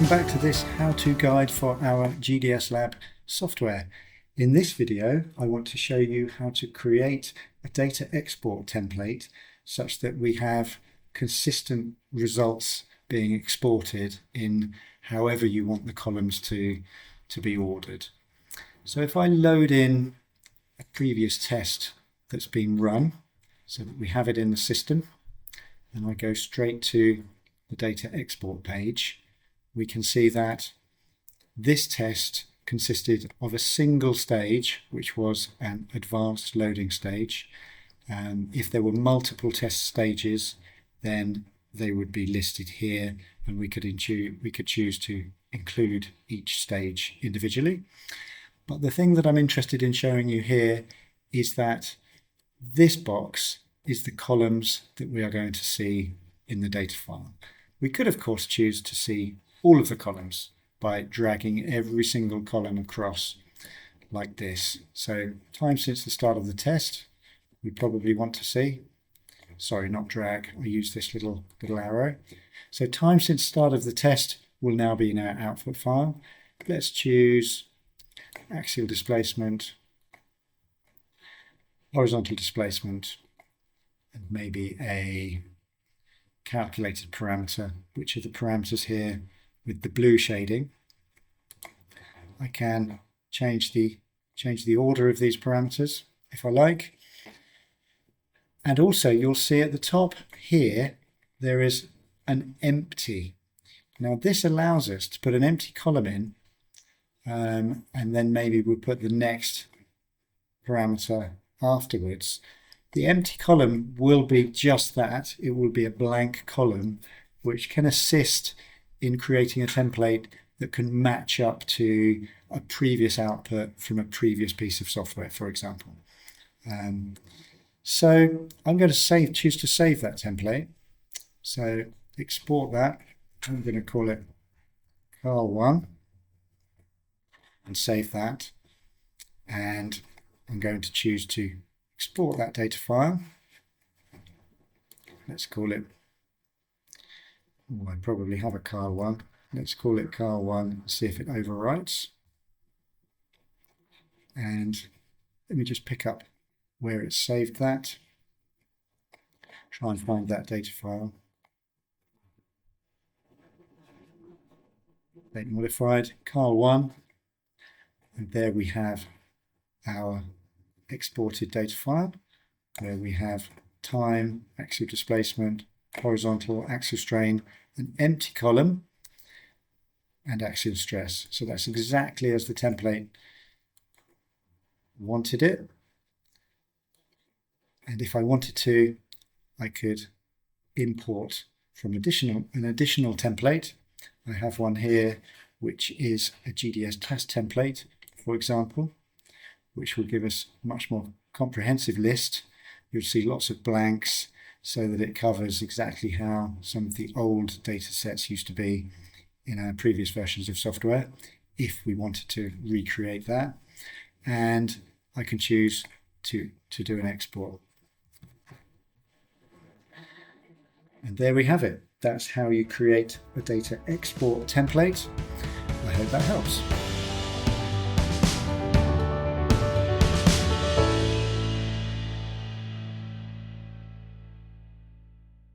Welcome back to this how-to guide for our GDS Lab software. In this video, I want to show you how to create a data export template such that we have consistent results being exported in however you want the columns to be ordered. So if I load in a previous test that's been run so that we have it in the system, and I go straight to the data export page, we can see that this test consisted of a single stage, which was an advanced loading stage. If there were multiple test stages, then they would be listed here, and we could choose to include each stage individually. But the thing that I'm interested in showing you here is that this box is the columns that we are going to see in the data file. We could, of course, choose to see all of the columns by dragging every single column across like this. So time since the start of the test, we probably want to see, sorry, not drag, I use this little arrow. So time since start of the test will now be in our output file. Let's choose axial displacement, horizontal displacement, and maybe a calculated parameter, which are the parameters here with the blue shading. I can change the order of these parameters if I like. And also you'll see at the top here there is an empty. Now this allows us to put an empty column in, and then maybe we'll put the next parameter afterwards. The empty column will be just that. It will be a blank column which can assist in creating a template that can match up to a previous output from a previous piece of software, for example. So I'm going to choose to save that template. So export that. I'm going to call it Carl1 and save that. And I'm going to choose to export that data file. Let's call it, I probably have a Carl1. Let's call it Carl1 and see if it overwrites. And let me just pick up where it saved that. Try and find that data file. Date modified, Carl1. And there we have our exported data file, where we have time, axial displacement, horizontal, axial strain, an empty column, and axial stress. So that's exactly as the template wanted it. And if I wanted to, I could import from an additional template. I have one here, which is a GDS test template, for example, which will give us a much more comprehensive list. You'll see lots of blanks so that it covers exactly how some of the old data sets used to be in our previous versions of software, if we wanted to recreate that. And I can choose to do an export. And there we have it. That's how you create a data export template. I hope that helps.